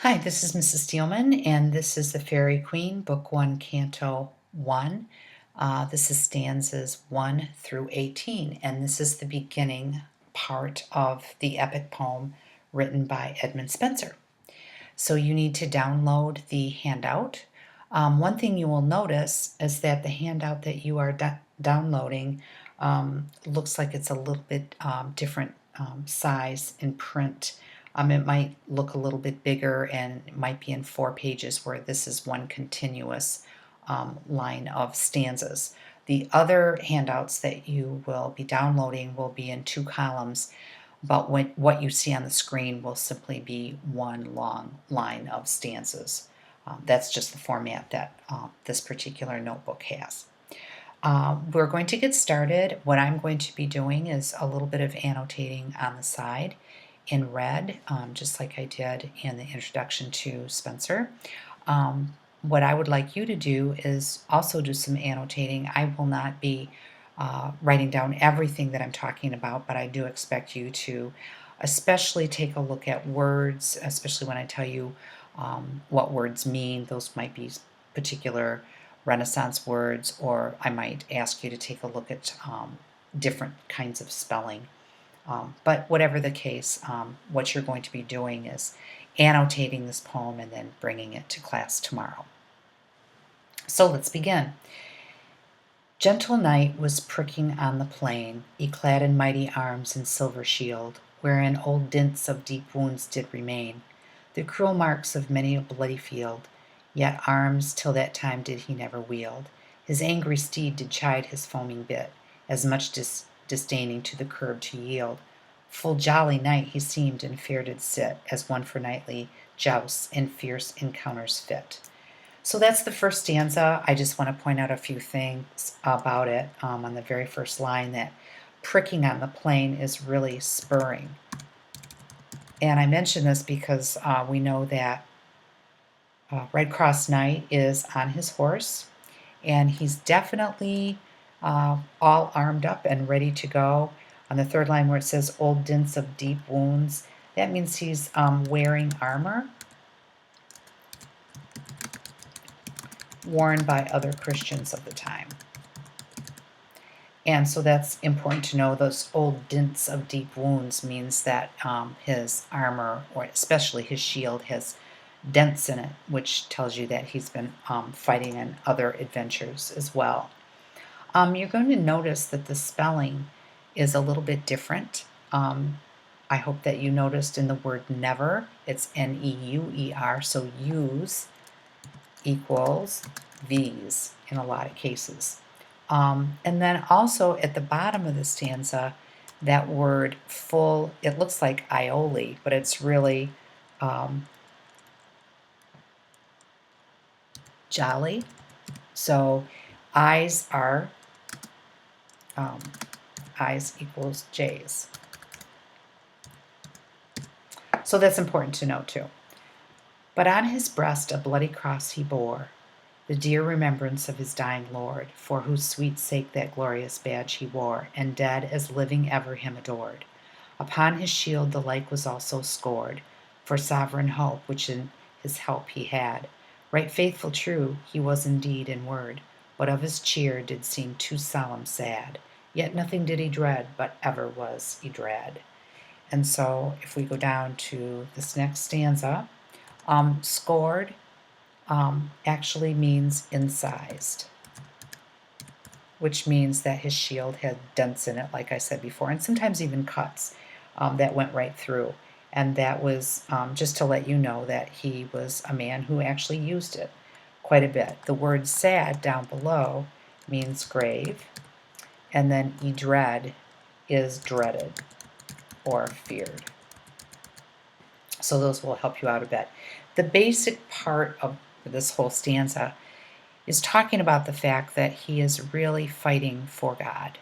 Hi, this is Mrs. Steelman, and this is the Faerie Queene, Book 1, Canto 1. This is stanzas 1 through 18, and this is the beginning part of the epic poem written by Edmund Spenser. So you need to download the handout. One thing you will notice is that the handout that you are downloading looks like it's a little bit different size in print. It might look a little bit bigger and it might be in 4 pages, where this is one continuous line of stanzas. The other handouts that you will be downloading will be in 2 columns, but what you see on the screen will simply be one long line of stanzas. That's just the format that this particular notebook has. We're going to get started. What I'm going to be doing is a little bit of annotating on the side in red, just like I did in the introduction to Spenser. What I would like you to do is also do some annotating. I will not be writing down everything that I'm talking about, but I do expect you to especially take a look at words, especially when I tell you what words mean. Those might be particular Renaissance words, or I might ask you to take a look at different kinds of spelling. But whatever the case, what you're going to be doing is annotating this poem and then bringing it to class tomorrow. So let's begin. Gentle night was pricking on the plain, y-clad in mighty arms and silver shield, wherein old dints of deep wounds did remain, the cruel marks of many a bloody field. Yet arms till that time did he never wield. His angry steed did chide his foaming bit, as much disdaining to the curb to yield. Full jolly knight he seemed, and fair did sit, as one for knightly jousts and fierce encounters fit. So that's the first stanza. I just want to point out a few things about it. On the very first line, that pricking on the plain is really spurring. And I mention this because we know that Red Cross Knight is on his horse, and he's definitely all armed up and ready to go. On the third line, where it says old dints of deep wounds, that means he's wearing armor worn by other Christians of the time. And so that's important to know. Those old dints of deep wounds means that his armor, or especially his shield, has dents in it, which tells you that he's been fighting in other adventures as well. You're going to notice that the spelling is a little bit different. I hope that you noticed in the word never, it's N-E-U-E-R, so use equals these in a lot of cases. And then also at the bottom of the stanza, that word full, it looks like aioli, but it's really jolly. So eyes are eyes equals J's. So that's important to know too. But on his breast a bloody cross he bore, the dear remembrance of his dying Lord, for whose sweet sake that glorious badge he wore, and dead as living ever him adored. Upon his shield the like was also scored, for sovereign hope, which in his help he had. Right faithful true he was indeed in word, but of his cheer did seem too solemn sad. Yet nothing did he dread, but ever was he dread. And so if we go down to this next stanza, scored actually means incised, which means that his shield had dents in it, like I said before, and sometimes even cuts that went right through. And that was just to let you know that he was a man who actually used it quite a bit. The word sad down below means grave, and then dread is dreaded or feared. So those will help you out a bit. The basic part of this whole stanza is talking about the fact that he is really fighting for God.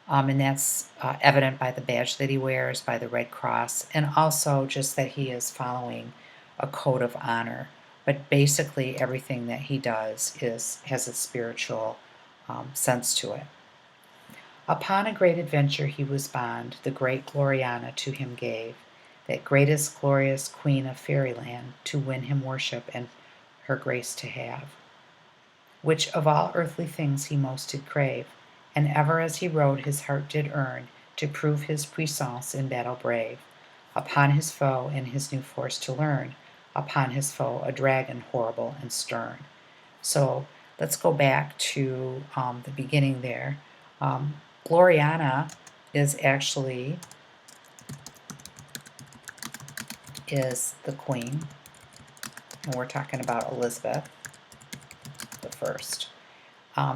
And that's evident by the badge that he wears, by the Red Cross, and also just that he is following a code of honor. But basically everything that he does has a spiritual sense to it. Upon a great adventure he was bond, the great Gloriana to him gave, that greatest glorious queen of fairyland, to win him worship and her grace to have. Which of all earthly things he most did crave, and ever as he rode his heart did earn, to prove his puissance in battle brave, upon his foe and his new force to learn, upon his foe a dragon horrible and stern. So let's go back to the beginning there. Gloriana is actually is the queen, and we're talking about Elizabeth the first.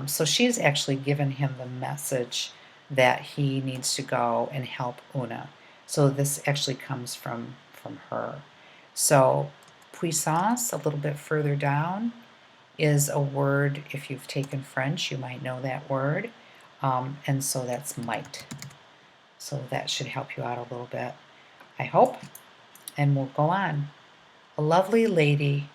So she's actually given him the message that he needs to go and help Una. So this actually comes from her. So puissance, a little bit further down, is a word. If you've taken French, you might know that word. And so that's might. So that should help you out a little bit, I hope. And we'll go on. A lovely lady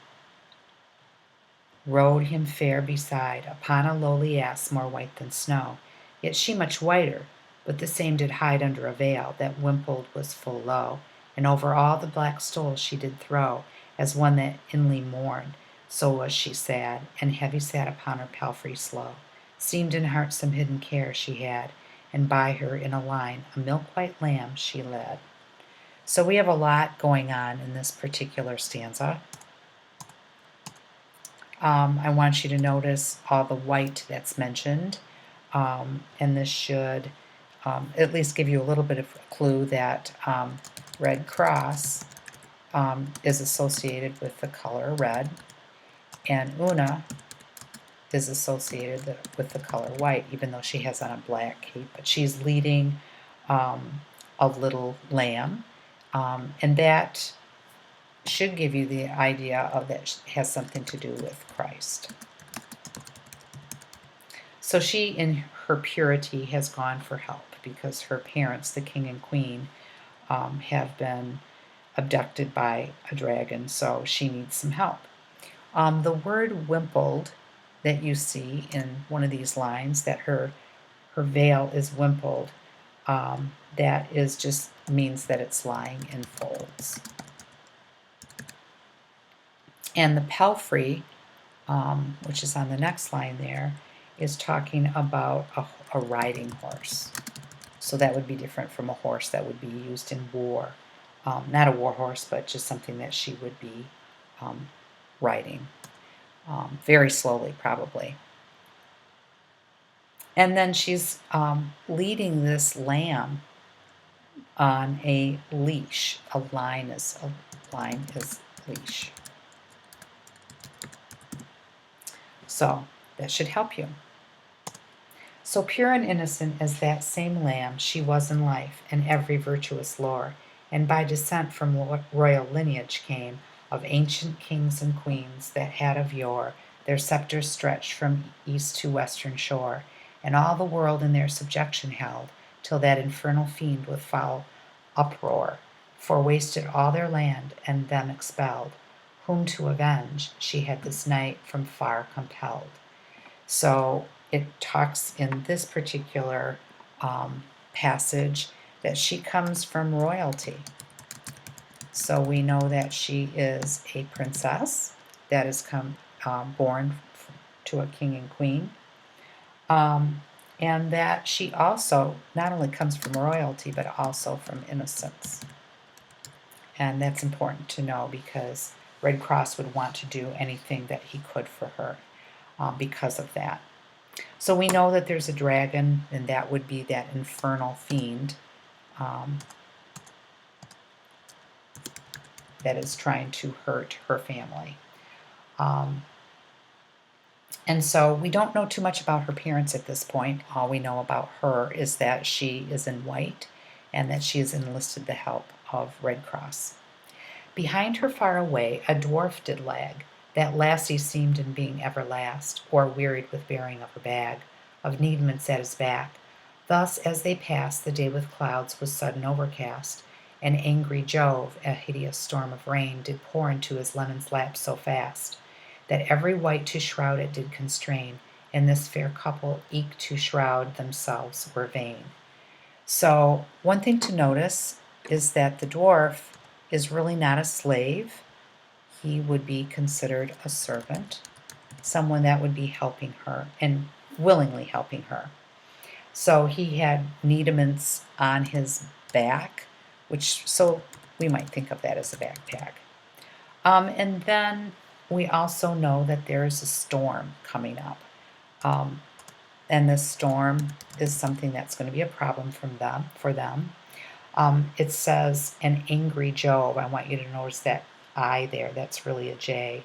rode him fair beside, upon a lowly ass more white than snow, yet she much whiter, but the same did hide under a veil that wimpled was full low, and over all the black stole she did throw, as one that inly mourned, so was she sad, and heavy sat upon her palfrey slow, seemed in heart some hidden care she had, and by her in a line a milk-white lamb she led. So we have a lot going on in this particular stanza. I want you to notice all the white that's mentioned, and this should at least give you a little bit of a clue that Red Cross is associated with the color red, and Una is associated with the color white, even though she has on a black cape, but she's leading a little lamb, and that should give you the idea of that has something to do with Christ. So she, in her purity, has gone for help because her parents, the king and queen, have been abducted by a dragon, so she needs some help. The word wimpled that you see in one of these lines, that her veil is wimpled, that is just means that it's lying in folds. And the palfrey, which is on the next line there, is talking about a riding horse. So that would be different from a horse that would be used in war. Not a war horse, but just something that she would be riding very slowly, probably. And then she's leading this lamb on a leash. A line is leash. So that should help you. So pure and innocent as that same lamb she was in life and every virtuous lore, and by descent from royal lineage came, of ancient kings and queens that had of yore their sceptres stretched from east to western shore, and all the world in their subjection held, till that infernal fiend with foul uproar forwasted all their land and them expelled, whom to avenge she had this night from far compelled. So it talks in this particular passage that she comes from royalty. So we know that she is a princess that is born to a king and queen, and that she also not only comes from royalty but also from innocence. And that's important to know because Red Cross would want to do anything that he could for her because of that. So we know that there's a dragon, and that would be that infernal fiend that is trying to hurt her family. And so we don't know too much about her parents at this point. All we know about her is that she is in white and that she has enlisted the help of Red Cross. Behind her far away a dwarf did lag. That lassie seemed in being everlast, or wearied with bearing of her bag, of needments at his back. Thus as they passed, the day with clouds was sudden overcast, and angry Jove, a hideous storm of rain, did pour into his lemon's lap so fast, that every wight to shroud it did constrain, and this fair couple eke to shroud themselves were vain. So one thing to notice is that the dwarf is really not a slave. He would be considered a servant, someone that would be helping her and willingly helping her. So he had needlements on his back, so we might think of that as a backpack. And then we also know that there is a storm coming up. Um, and this storm is something that's going to be a problem for them. It says an angry Job. I want you to notice that I there. That's really a J.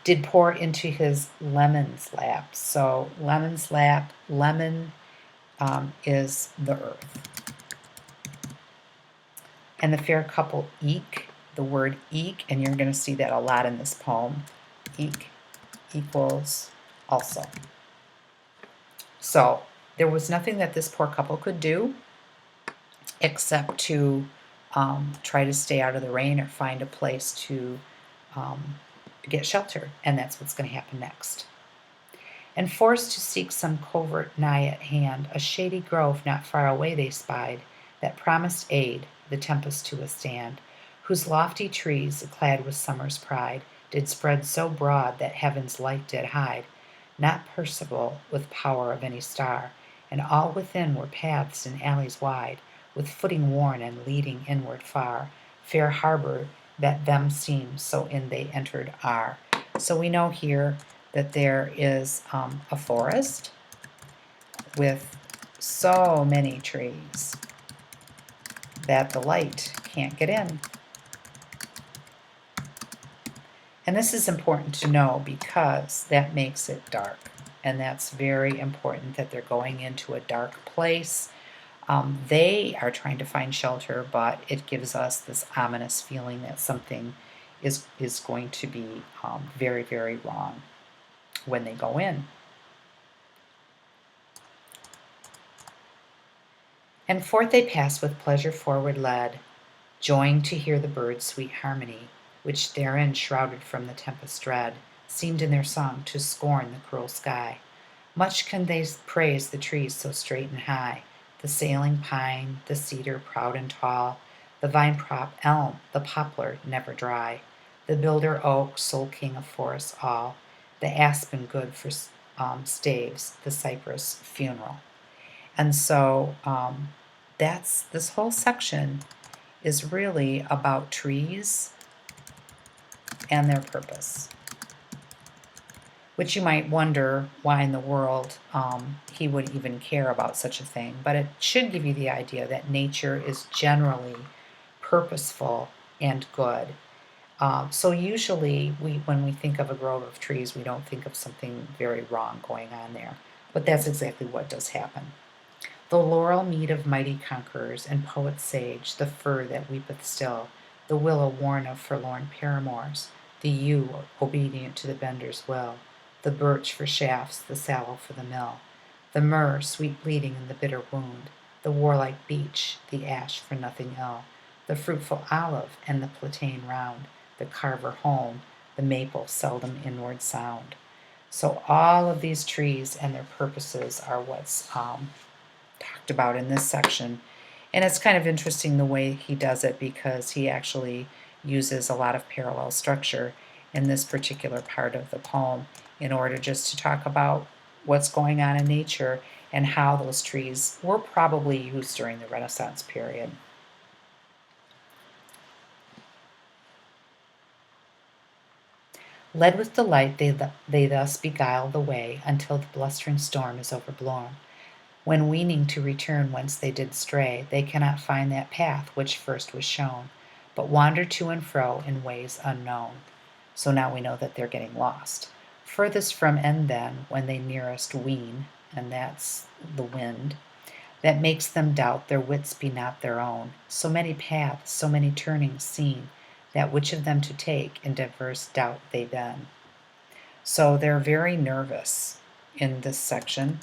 Did pour into his lemon's lap. So lemon's lap, lemon is the earth. And the fair couple eke, the word eke, and you're going to see that a lot in this poem. Eke equals also. So there was nothing that this poor couple could do except to try to stay out of the rain or find a place to get shelter, and that's what's going to happen next. And forced to seek some covert nigh at hand, a shady grove not far away they spied, that promised aid, the tempest to withstand, whose lofty trees, clad with summer's pride, did spread so broad that heaven's light did hide, not perceivable with power of any star, and all within were paths and alleys wide, with footing worn and leading inward far, fair harbor that them seems, so in they entered are. So we know here that there is a forest with so many trees that the light can't get in. And this is important to know because that makes it dark. And that's very important that they're going into a dark place. They are trying to find shelter, but it gives us this ominous feeling that something is going to be very, very wrong when they go in. And forth they pass with pleasure forward led, joined to hear the birds' sweet harmony, which therein shrouded from the tempest dread, seemed in their song to scorn the cruel sky. Much can they praise the trees so straight and high, the sailing pine, the cedar proud and tall, the vine-prop elm, the poplar never dry, the builder oak, sole king of forests all, the aspen good for staves, the cypress funeral. And so that's this whole section is really about trees and their purpose. Which you might wonder why in the world he would even care about such a thing. But it should give you the idea that nature is generally purposeful and good. So usually when we think of a grove of trees, we don't think of something very wrong going on there. But that's exactly what does happen. The laurel mead of mighty conquerors, and poet sage, the fir that weepeth still, the willow worn of forlorn paramours, the yew obedient to the bender's will, the birch for shafts, the sallow for the mill, the myrrh sweet bleeding in the bitter wound, the warlike beech, the ash for nothing ill, the fruitful olive and the platane round, the carver home, the maple seldom inward sound. So all of these trees and their purposes are what's talked about in this section. And it's kind of interesting the way he does it because he actually uses a lot of parallel structure in this particular part of the poem in order just to talk about what's going on in nature and how those trees were probably used during the Renaissance period. Led with delight, they thus beguile the way until the blustering storm is overblown. When weening to return whence they did stray, they cannot find that path which first was shown, but wander to and fro in ways unknown. So now we know that they're getting lost. Furthest from end then, when they nearest wean, and that's the wind, that makes them doubt their wits be not their own. So many paths, so many turnings seen, that which of them to take, in diverse doubt they then. So they're very nervous in this section.